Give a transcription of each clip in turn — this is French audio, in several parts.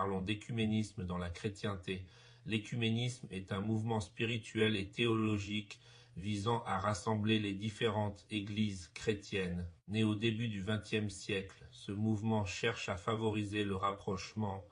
parlons d'écuménisme dans la chrétienté. L'écuménisme est un mouvement spirituel et théologique visant à rassembler les différentes églises chrétiennes. Né au début du XXe siècle, ce mouvement cherche à favoriser le rapprochement,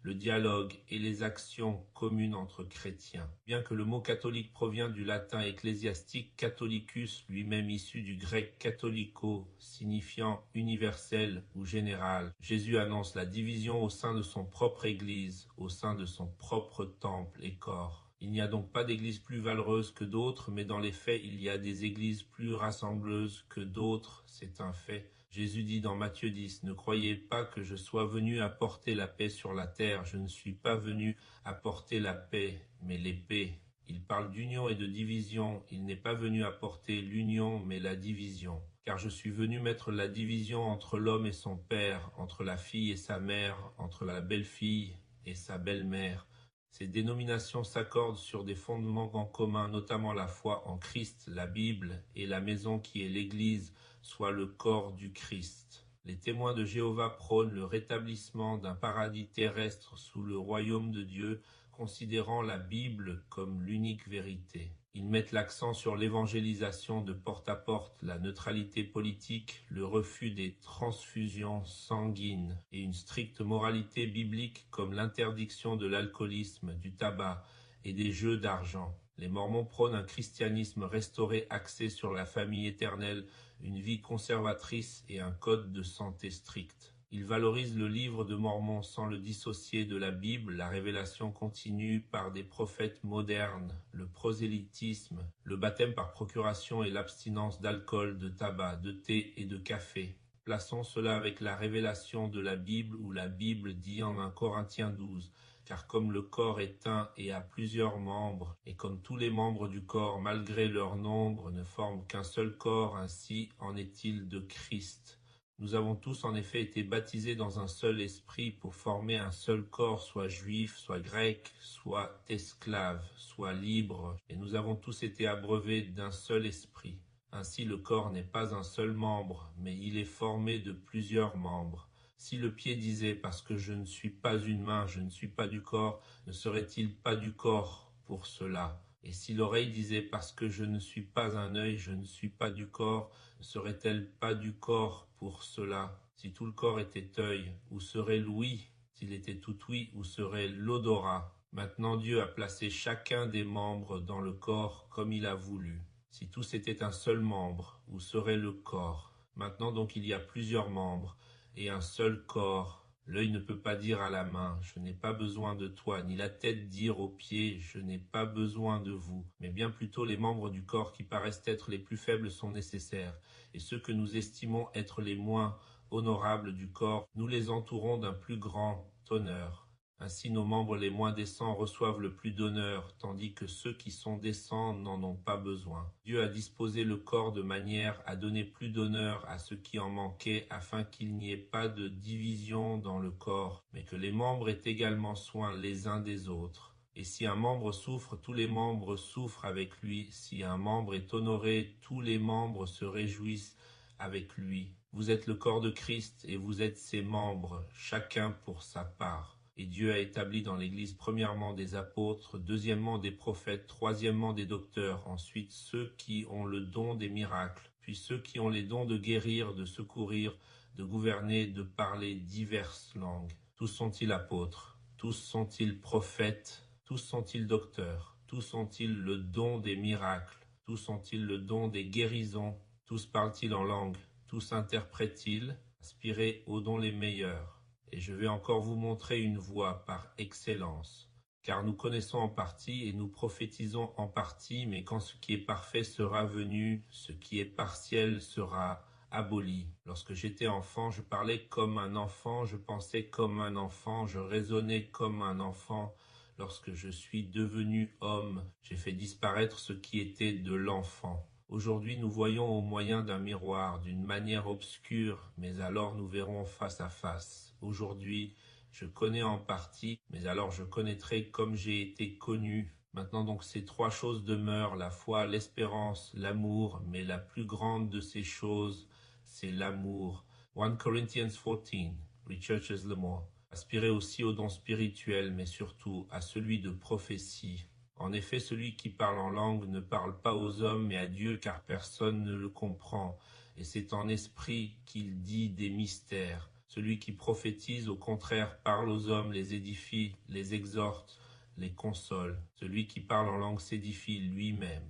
le dialogue et les actions communes entre chrétiens. Bien que le mot catholique provient du latin ecclésiastique catholicus, lui-même issu du grec catholico, signifiant universel ou général, Jésus annonce la division au sein de son propre Église, au sein de son propre temple et corps. Il n'y a donc pas d'église plus valeureuse que d'autres, mais dans les faits, il y a des églises plus rassembleuses que d'autres, c'est un fait. Jésus dit dans Matthieu 10, « Ne croyez pas que je sois venu apporter la paix sur la terre. Je ne suis pas venu apporter la paix, mais l'épée. » Il parle d'union et de division. Il n'est pas venu apporter l'union, mais la division. Car je suis venu mettre la division entre l'homme et son père, entre la fille et sa mère, entre la belle-fille et sa belle-mère. Ces dénominations s'accordent sur des fondements en commun, notamment la foi en Christ, la Bible et la maison qui est l'Église, soit le corps du Christ. Les témoins de Jéhovah prônent le rétablissement d'un paradis terrestre sous le royaume de Dieu, considérant la Bible comme l'unique vérité. Ils mettent l'accent sur l'évangélisation de porte à porte, la neutralité politique, le refus des transfusions sanguines et une stricte moralité biblique comme l'interdiction de l'alcoolisme, du tabac et des jeux d'argent. Les Mormons prônent un christianisme restauré axé sur la famille éternelle, une vie conservatrice et un code de santé strict. Ils valorisent le livre de Mormon sans le dissocier de la Bible, la révélation continue par des prophètes modernes, le prosélytisme, le baptême par procuration et l'abstinence d'alcool, de tabac, de thé et de café. Plaçons cela avec la révélation de la Bible où la Bible dit en 1 Corinthiens 12, « Car comme le corps est un et a plusieurs membres, et comme tous les membres du corps, malgré leur nombre, ne forment qu'un seul corps, ainsi en est-il de Christ. » Nous avons tous en effet été baptisés dans un seul esprit pour former un seul corps, soit juif, soit grec, soit esclave, soit libre, et nous avons tous été abreuvés d'un seul esprit. Ainsi le corps n'est pas un seul membre, mais il est formé de plusieurs membres. Si le pied disait « parce que je ne suis pas une main, je ne suis pas du corps », ne serait-il pas du corps pour cela ? Et si l'oreille disait « parce que je ne suis pas un œil, je ne suis pas du corps », ne serait-elle pas du corps pour cela? Si tout le corps était œil, où serait l'ouïe? S'il était tout ouïe, où serait l'odorat? Maintenant Dieu a placé chacun des membres dans le corps comme il a voulu. Si tous étaient un seul membre, où serait le corps? Maintenant donc il y a plusieurs membres et un seul corps. L'œil ne peut pas dire à la main, je n'ai pas besoin de toi, ni la tête dire aux pieds, je n'ai pas besoin de vous. Mais bien plutôt les membres du corps qui paraissent être les plus faibles sont nécessaires, et ceux que nous estimons être les moins honorables du corps, nous les entourons d'un plus grand honneur. Ainsi nos membres les moins décents reçoivent le plus d'honneur, tandis que ceux qui sont décents n'en ont pas besoin. Dieu a disposé le corps de manière à donner plus d'honneur à ceux qui en manquaient, afin qu'il n'y ait pas de division dans le corps, mais que les membres aient également soin les uns des autres. Et si un membre souffre, tous les membres souffrent avec lui. Si un membre est honoré, tous les membres se réjouissent avec lui. Vous êtes le corps de Christ et vous êtes ses membres, chacun pour sa part. Et Dieu a établi dans l'Église premièrement des apôtres, deuxièmement des prophètes, troisièmement des docteurs, ensuite ceux qui ont le don des miracles, puis ceux qui ont les dons de guérir, de secourir, de gouverner, de parler diverses langues. Tous sont-ils apôtres? Tous sont-ils prophètes? Tous sont-ils docteurs? Tous ont-ils le don des miracles? Tous ont-ils le don des guérisons? Tous parlent-ils en langue? Tous interprètent-ils? Aspirez aux dons les meilleurs. Et je vais encore vous montrer une voie par excellence. Car nous connaissons en partie et nous prophétisons en partie, mais quand ce qui est parfait sera venu, ce qui est partiel sera aboli. Lorsque j'étais enfant, je parlais comme un enfant, je pensais comme un enfant, je raisonnais comme un enfant. Lorsque je suis devenu homme, j'ai fait disparaître ce qui était de l'enfant. Aujourd'hui, nous voyons au moyen d'un miroir, d'une manière obscure, mais alors nous verrons face à face. Aujourd'hui, je connais en partie, mais alors je connaîtrai comme j'ai été connu. Maintenant donc ces trois choses demeurent, la foi, l'espérance, l'amour, mais la plus grande de ces choses, c'est l'amour. 1 Corinthians 14 researches le mot. Aspirez aussi au don spirituel, mais surtout à celui de prophétie. En effet, celui qui parle en langue ne parle pas aux hommes, mais à Dieu, car personne ne le comprend. Et c'est en esprit qu'il dit des mystères. Celui qui prophétise, au contraire, parle aux hommes, les édifie, les exhorte, les console. Celui qui parle en langue s'édifie lui-même.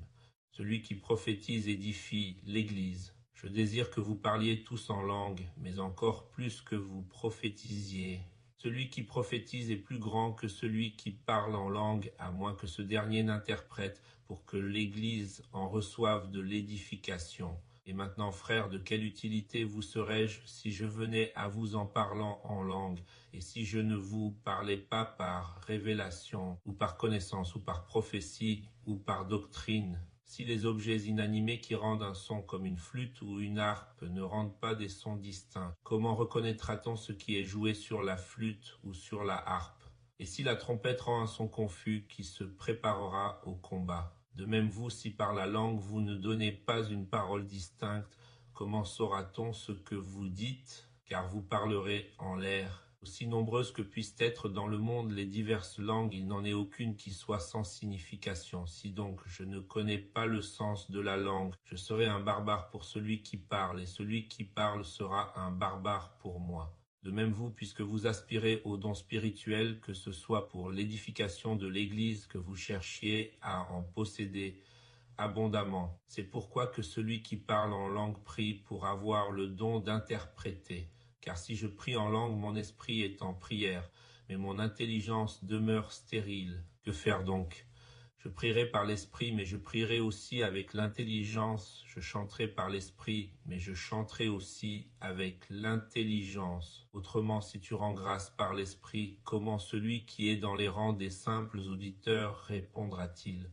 Celui qui prophétise édifie l'Église. Je désire que vous parliez tous en langue, mais encore plus que vous prophétisiez. Celui qui prophétise est plus grand que celui qui parle en langue, à moins que ce dernier n'interprète, pour que l'Église en reçoive de l'édification. Et maintenant, frères, de quelle utilité vous serais-je si je venais à vous en parlant en langue, et si je ne vous parlais pas par révélation, ou par connaissance, ou par prophétie, ou par doctrine? Si les objets inanimés qui rendent un son comme une flûte ou une harpe ne rendent pas des sons distincts, comment reconnaîtra-t-on ce qui est joué sur la flûte ou sur la harpe? Et si la trompette rend un son confus, qui se préparera au combat? De même vous, si par la langue vous ne donnez pas une parole distincte, comment saura-t-on ce que vous dites? Car vous parlerez en l'air. Aussi nombreuses que puissent être dans le monde les diverses langues, il n'en est aucune qui soit sans signification. Si donc je ne connais pas le sens de la langue, je serai un barbare pour celui qui parle, et celui qui parle sera un barbare pour moi. De même vous, puisque vous aspirez aux dons spirituels, que ce soit pour l'édification de l'Église que vous cherchiez à en posséder abondamment. C'est pourquoi que celui qui parle en langue prie pour avoir le don d'interpréter. Car si je prie en langue, mon esprit est en prière, mais mon intelligence demeure stérile. Que faire donc? Je prierai par l'esprit, mais je prierai aussi avec l'intelligence. Je chanterai par l'esprit, mais je chanterai aussi avec l'intelligence. Autrement, si tu rends grâce par l'esprit, comment celui qui est dans les rangs des simples auditeurs répondra-t-il?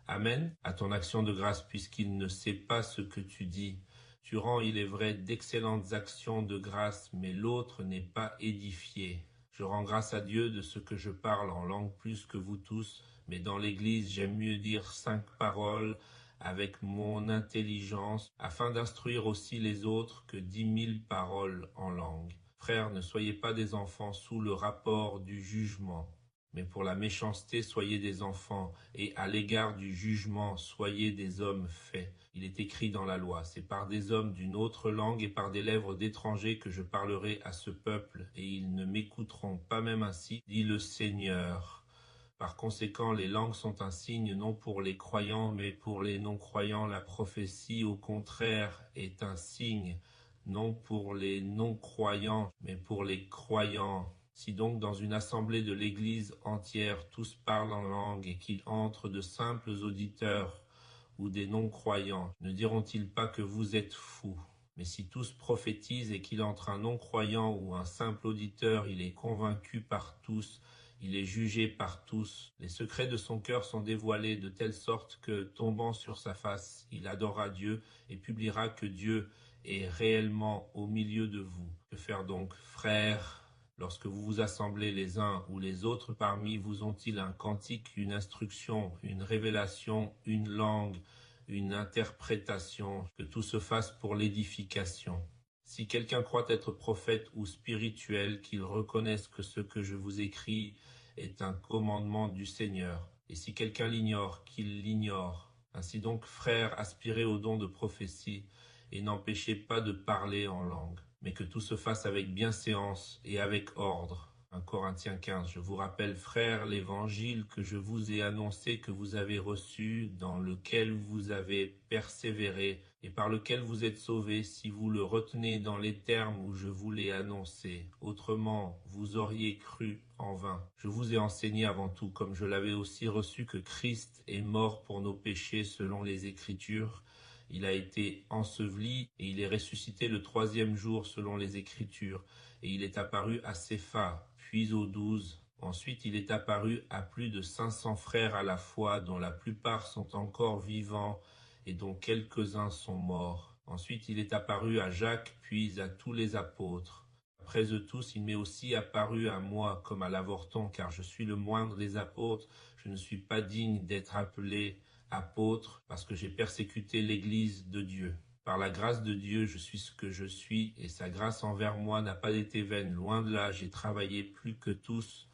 Amen, à ton action de grâce, puisqu'il ne sait pas ce que tu dis. Tu rends, il est vrai, d'excellentes actions de grâce, mais l'autre n'est pas édifié. Je rends grâce à Dieu de ce que je parle en langue plus que vous tous, mais dans l'Église, j'aime mieux dire 5 paroles avec mon intelligence, afin d'instruire aussi les autres que 10 000 paroles en langue. Frères, ne soyez pas des enfants sous le rapport du jugement. Mais pour la méchanceté, soyez des enfants, et à l'égard du jugement, soyez des hommes faits. Il est écrit dans la loi, c'est par des hommes d'une autre langue et par des lèvres d'étrangers que je parlerai à ce peuple, et ils ne m'écouteront pas même ainsi, dit le Seigneur. Par conséquent, les langues sont un signe non pour les croyants, mais pour les non-croyants. La prophétie, au contraire, est un signe, non pour les non-croyants, mais pour les croyants. Si donc dans une assemblée de l'Église entière tous parlent en langue et qu'il entre de simples auditeurs ou des non-croyants, ne diront-ils pas que vous êtes fous? Mais si tous prophétisent et qu'il entre un non-croyant ou un simple auditeur, il est convaincu par tous, il est jugé par tous. Les secrets de son cœur sont dévoilés de telle sorte que, tombant sur sa face, il adorera Dieu et publiera que Dieu est réellement au milieu de vous. Que faire donc, frères? Lorsque vous vous assemblez les uns ou les autres parmi vous ont-ils un cantique, une instruction, une révélation, une langue, une interprétation, que tout se fasse pour l'édification. Si quelqu'un croit être prophète ou spirituel, qu'il reconnaisse que ce que je vous écris est un commandement du Seigneur. Et si quelqu'un l'ignore, qu'il l'ignore. Ainsi donc, frères, aspirez au don de prophétie et n'empêchez pas de parler en langue, mais que tout se fasse avec bienséance et avec ordre. 1 Corinthiens 15. Je vous rappelle, frères, l'évangile que je vous ai annoncé, que vous avez reçu, dans lequel vous avez persévéré et par lequel vous êtes sauvés, si vous le retenez dans les termes où je vous l'ai annoncé. Autrement, vous auriez cru en vain. Je vous ai enseigné avant tout, comme je l'avais aussi reçu, que Christ est mort pour nos péchés selon les Écritures. Il a été enseveli et il est ressuscité le 3e jour selon les Écritures. Et il est apparu à Cépha, puis aux 12. Ensuite, il est apparu à plus de 500 frères à la fois, dont la plupart sont encore vivants et dont quelques-uns sont morts. Ensuite, il est apparu à Jacques, puis à tous les apôtres. Après eux tous, il m'est aussi apparu à moi comme à l'avorton, car je suis le moindre des apôtres. Je ne suis pas digne d'être appelé apôtre parce que j'ai persécuté l'Église de Dieu. Par la grâce de Dieu, je suis ce que je suis, et sa grâce envers moi n'a pas été vaine. Loin de là, j'ai travaillé plus que tous,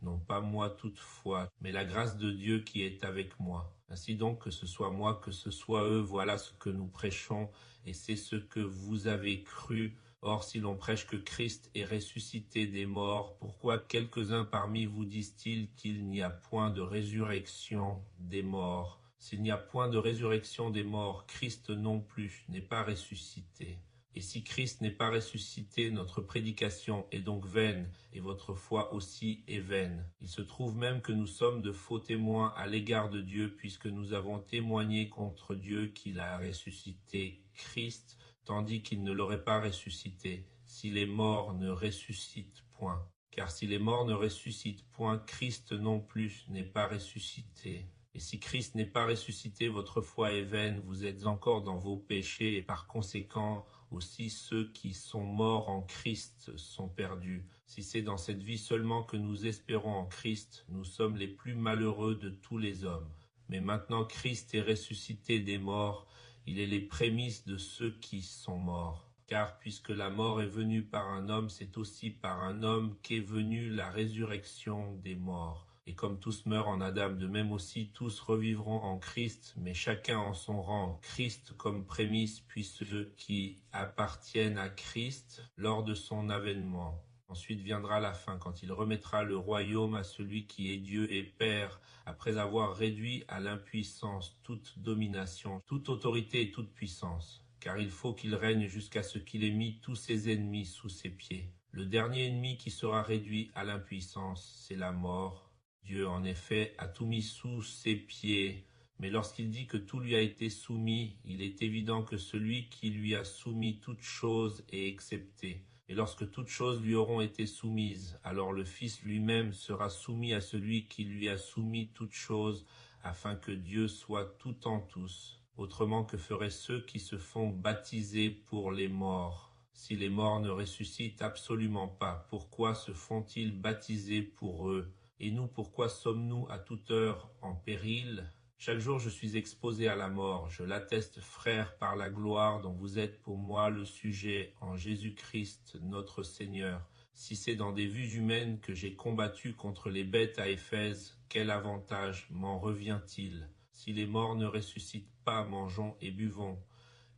non pas moi toutefois, mais la grâce de Dieu qui est avec moi. Ainsi donc, que ce soit moi, que ce soit eux, voilà ce que nous prêchons, et c'est ce que vous avez cru. Or, si l'on prêche que Christ est ressuscité des morts, pourquoi quelques-uns parmi vous disent-ils qu'il n'y a point de résurrection des morts? S'il n'y a point de résurrection des morts, Christ non plus n'est pas ressuscité. Et si Christ n'est pas ressuscité, notre prédication est donc vaine, et votre foi aussi est vaine. Il se trouve même que nous sommes de faux témoins à l'égard de Dieu, puisque nous avons témoigné contre Dieu qu'il a ressuscité Christ, tandis qu'il ne l'aurait pas ressuscité, si les morts ne ressuscitent point. Car si les morts ne ressuscitent point, Christ non plus n'est pas ressuscité. Et si Christ n'est pas ressuscité, votre foi est vaine, vous êtes encore dans vos péchés, et par conséquent, aussi ceux qui sont morts en Christ sont perdus. Si c'est dans cette vie seulement que nous espérons en Christ, nous sommes les plus malheureux de tous les hommes. Mais maintenant Christ est ressuscité des morts, il est les prémices de ceux qui sont morts. Car puisque la mort est venue par un homme, c'est aussi par un homme qu'est venue la résurrection des morts. Et comme tous meurent en Adam, de même aussi tous revivront en Christ, mais chacun en son rang. Christ comme prémisse, puis ceux qui appartiennent à Christ lors de son avènement. Ensuite viendra la fin, quand il remettra le royaume à celui qui est Dieu et Père, après avoir réduit à l'impuissance toute domination, toute autorité et toute puissance. Car il faut qu'il règne jusqu'à ce qu'il ait mis tous ses ennemis sous ses pieds. Le dernier ennemi qui sera réduit à l'impuissance, c'est la mort. Dieu, en effet, a tout mis sous ses pieds, mais lorsqu'il dit que tout lui a été soumis, il est évident que celui qui lui a soumis toutes choses est excepté. Et lorsque toutes choses lui auront été soumises, alors le Fils lui-même sera soumis à celui qui lui a soumis toutes choses, afin que Dieu soit tout en tous. Autrement que feraient ceux qui se font baptiser pour les morts. Si les morts ne ressuscitent absolument pas, pourquoi se font-ils baptiser pour eux? Et nous, pourquoi sommes-nous à toute heure en péril? Chaque jour je suis exposé à la mort, je l'atteste, frère, par la gloire dont vous êtes pour moi le sujet en Jésus-Christ notre Seigneur. Si c'est dans des vues humaines que j'ai combattu contre les bêtes à Éphèse, quel avantage m'en revient-il? Si les morts ne ressuscitent pas, mangeons et buvons,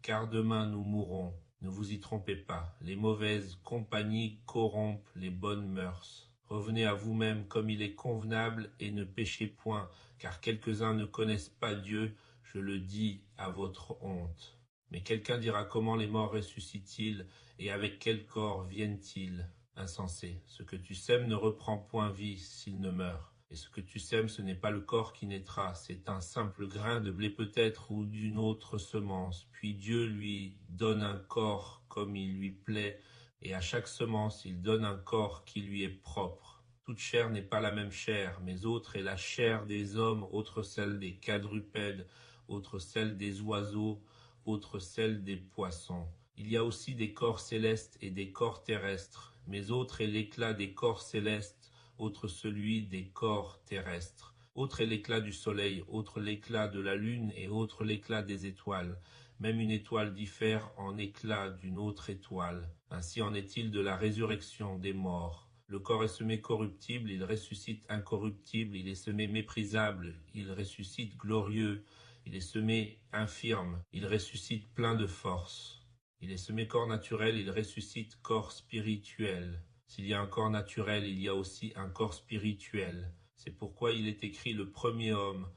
car demain nous mourrons. Ne vous y trompez pas, les mauvaises compagnies corrompent les bonnes mœurs. Revenez à vous-même comme il est convenable et ne péchez point, car quelques-uns ne connaissent pas Dieu, je le dis à votre honte. Mais quelqu'un dira comment les morts ressuscitent-ils et avec quel corps viennent-ils? Insensé, ce que tu sèmes ne reprend point vie s'il ne meurt. Et ce que tu sèmes, ce n'est pas le corps qui naîtra, c'est un simple grain de blé peut-être ou d'une autre semence. Puis Dieu lui donne un corps comme il lui plaît, et à chaque semence il donne un corps qui lui est propre. Toute chair n'est pas la même chair, mais autre est la chair des hommes, autre celle des quadrupèdes, autre celle des oiseaux, autre celle des poissons. Il y a aussi des corps célestes et des corps terrestres, mais autre est l'éclat des corps célestes, autre celui des corps terrestres. Autre est l'éclat du soleil, autre l'éclat de la lune et autre l'éclat des étoiles. Même une étoile diffère en éclat d'une autre étoile. Ainsi en est-il de la résurrection des morts. Le corps est semé corruptible, il ressuscite incorruptible, il est semé méprisable, il ressuscite glorieux, il est semé infirme, il ressuscite plein de force. Il est semé corps naturel, il ressuscite corps spirituel. S'il y a un corps naturel, il y a aussi un corps spirituel. C'est pourquoi il est écrit le premier homme,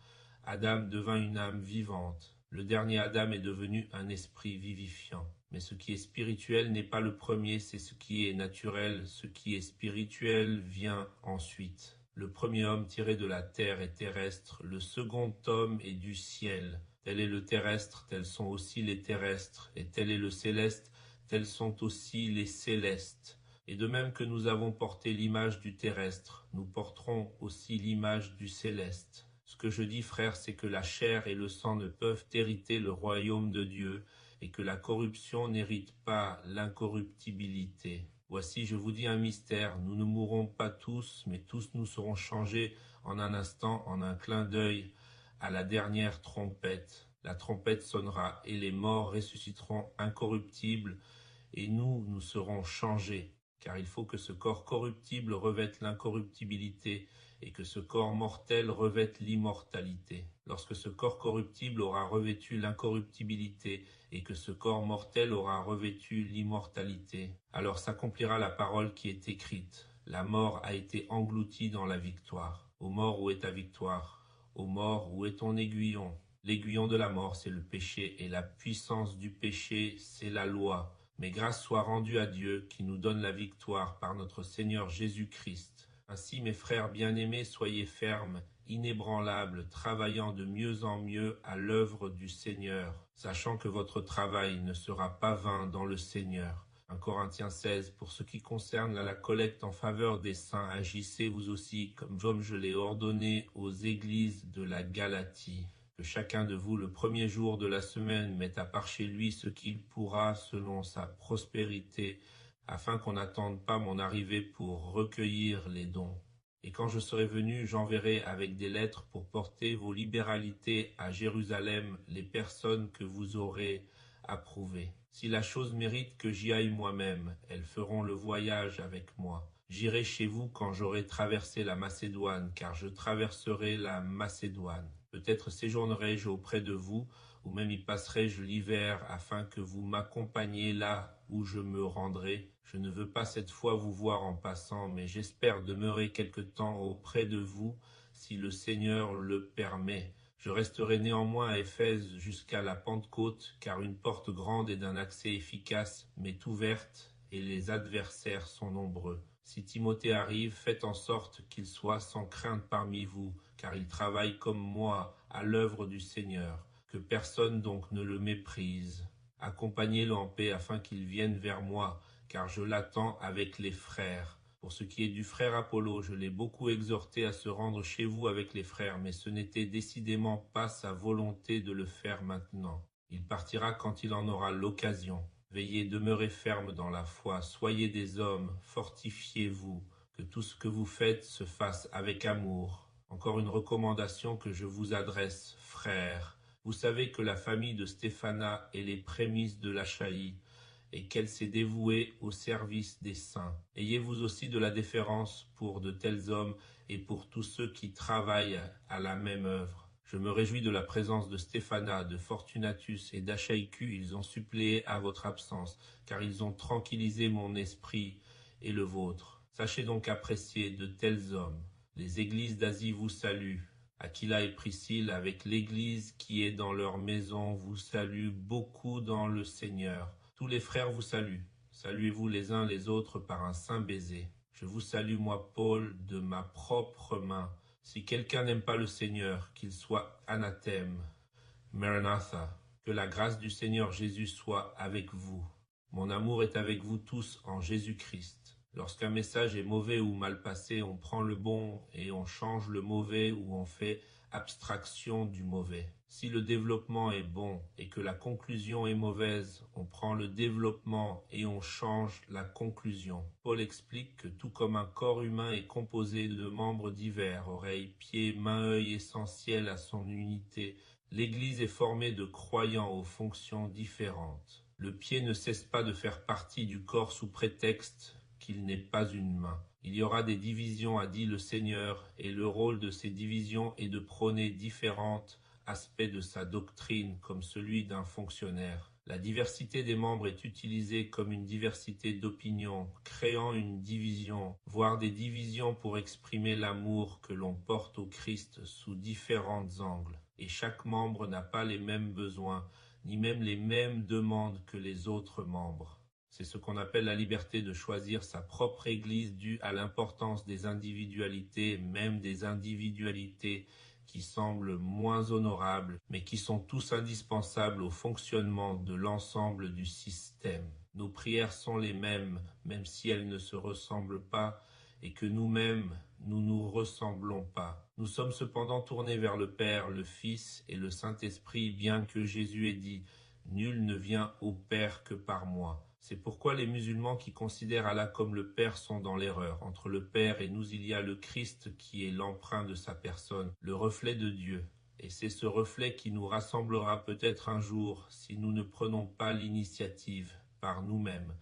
Adam devint une âme vivante. Le dernier Adam est devenu un esprit vivifiant. Mais ce qui est spirituel n'est pas le premier, c'est ce qui est naturel. Ce qui est spirituel vient ensuite. Le premier homme tiré de la terre est terrestre, le second homme est du ciel. Tel est le terrestre, tels sont aussi les terrestres, et tel est le céleste, tels sont aussi les célestes. Et de même que nous avons porté l'image du terrestre, nous porterons aussi l'image du céleste. Ce que je dis, frère, c'est que la chair et le sang ne peuvent hériter le royaume de Dieu, et que la corruption n'hérite pas l'incorruptibilité. Voici, je vous dis un mystère, nous ne mourrons pas tous, mais tous nous serons changés en un instant, en un clin d'œil, à la dernière trompette. La trompette sonnera et les morts ressusciteront incorruptibles et nous serons changés. Car il faut que ce corps corruptible revête l'incorruptibilité et que ce corps mortel revête l'immortalité. Lorsque ce corps corruptible aura revêtu l'incorruptibilité et que ce corps mortel aura revêtu l'immortalité, alors s'accomplira la parole qui est écrite. La mort a été engloutie dans la victoire. Ô mort, où est ta victoire? Ô mort, où est ton aiguillon? L'aiguillon de la mort, c'est le péché, et la puissance du péché, c'est la loi. Mais grâce soit rendue à Dieu qui nous donne la victoire par notre Seigneur Jésus-Christ. Ainsi, mes frères bien-aimés, soyez fermes, inébranlables, travaillant de mieux en mieux à l'œuvre du Seigneur, sachant que votre travail ne sera pas vain dans le Seigneur. 1 Corinthiens 16, pour ce qui concerne la collecte en faveur des saints, agissez vous aussi comme je l'ai ordonné aux églises de la Galatie. Que chacun de vous, le premier jour de la semaine, mette à part chez lui ce qu'il pourra selon sa prospérité, afin qu'on n'attende pas mon arrivée pour recueillir les dons. Et quand je serai venu, j'enverrai avec des lettres pour porter vos libéralités à Jérusalem les personnes que vous aurez approuvées. Si la chose mérite que j'y aille moi-même, elles feront le voyage avec moi. J'irai chez vous quand j'aurai traversé la Macédoine, car je traverserai la Macédoine. Peut-être séjournerai-je auprès de vous, ou même y passerai-je l'hiver, afin que vous m'accompagniez là où je me rendrai. Je ne veux pas cette fois vous voir en passant, mais j'espère demeurer quelque temps auprès de vous, si le Seigneur le permet. Je resterai néanmoins à Éphèse jusqu'à la Pentecôte, car une porte grande et d'un accès efficace m'est ouverte, et les adversaires sont nombreux. Si Timothée arrive, faites en sorte qu'il soit sans crainte parmi vous, car il travaille comme moi à l'œuvre du Seigneur. Que personne donc ne le méprise. Accompagnez-le en paix afin qu'il vienne vers moi, car je l'attends avec les frères. Pour ce qui est du frère Apollo, je l'ai beaucoup exhorté à se rendre chez vous avec les frères, mais ce n'était décidément pas sa volonté de le faire maintenant. Il partira quand il en aura l'occasion. Veillez, demeurez fermes dans la foi, soyez des hommes, fortifiez-vous, que tout ce que vous faites se fasse avec amour. Encore une recommandation que je vous adresse, frères. Vous savez que la famille de Stéphana est les prémices de l'Achaïe, et qu'elle s'est dévouée au service des saints. Ayez vous aussi de la déférence pour de tels hommes et pour tous ceux qui travaillent à la même œuvre. Je me réjouis de la présence de Stéphana, de Fortunatus et d'Achaïcu. Ils ont suppléé à votre absence, car ils ont tranquillisé mon esprit et le vôtre. Sachez donc apprécier de tels hommes. Les églises d'Asie vous saluent. Aquila et Priscille, avec l'église qui est dans leur maison, vous saluent beaucoup dans le Seigneur. Tous les frères vous saluent. Saluez-vous les uns les autres par un saint baiser. Je vous salue, moi, Paul, de ma propre main. Si quelqu'un n'aime pas le Seigneur, qu'il soit anathème. Maranatha, que la grâce du Seigneur Jésus soit avec vous. Mon amour est avec vous tous en Jésus-Christ. Lorsqu'un message est mauvais ou mal passé, on prend le bon et on change le mauvais ou on fait abstraction du mauvais. Si le développement est bon et que la conclusion est mauvaise, on prend le développement et on change la conclusion. Paul explique que tout comme un corps humain est composé de membres divers, oreilles, pieds, mains, œil, essentiels à son unité, l'Église est formée de croyants aux fonctions différentes. Le pied ne cesse pas de faire partie du corps sous prétexte qu'il n'est pas une main. Il y aura des divisions, a dit le Seigneur, et le rôle de ces divisions est de prôner différents aspects de sa doctrine comme celui d'un fonctionnaire. La diversité des membres est utilisée comme une diversité d'opinions, créant une division, voire des divisions pour exprimer l'amour que l'on porte au Christ sous différents angles. Et chaque membre n'a pas les mêmes besoins, ni même les mêmes demandes que les autres membres. C'est ce qu'on appelle la liberté de choisir sa propre église due à l'importance des individualités, même des individualités qui semblent moins honorables, mais qui sont tous indispensables au fonctionnement de l'ensemble du système. Nos prières sont les mêmes, même si elles ne se ressemblent pas, et que nous-mêmes, nous nous ressemblons pas. Nous sommes cependant tournés vers le Père, le Fils et le Saint-Esprit, bien que Jésus ait dit « Nul ne vient au Père que par moi ». C'est pourquoi les musulmans qui considèrent Allah comme le Père sont dans l'erreur. Entre le Père et nous, il y a le Christ qui est l'emprunt de sa personne, le reflet de Dieu. Et c'est ce reflet qui nous rassemblera peut-être un jour si nous ne prenons pas l'initiative par nous-mêmes